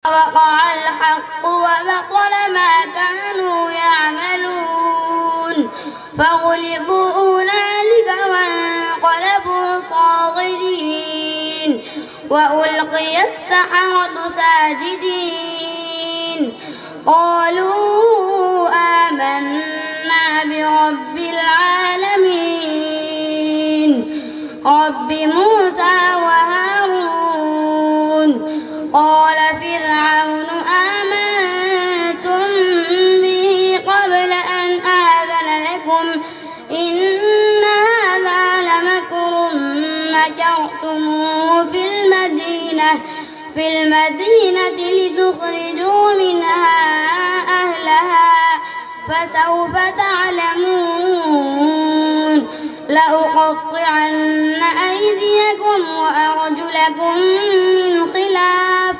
وقع الحق وبطل ما كانوا يعملون فغلبوا هنالك وانقلبوا صاغرين وألقي السحرة ساجدين قالوا آمنا برب العالمين رب موسى وهارون قال فرعون آمنتم به قبل أن آذن لكم إن هذا لمكر مكرتموه في المدينة لتخرجوا منها أهلها فسوف تعلمون لأقطعن أيديكم وأرجلكم من خلاف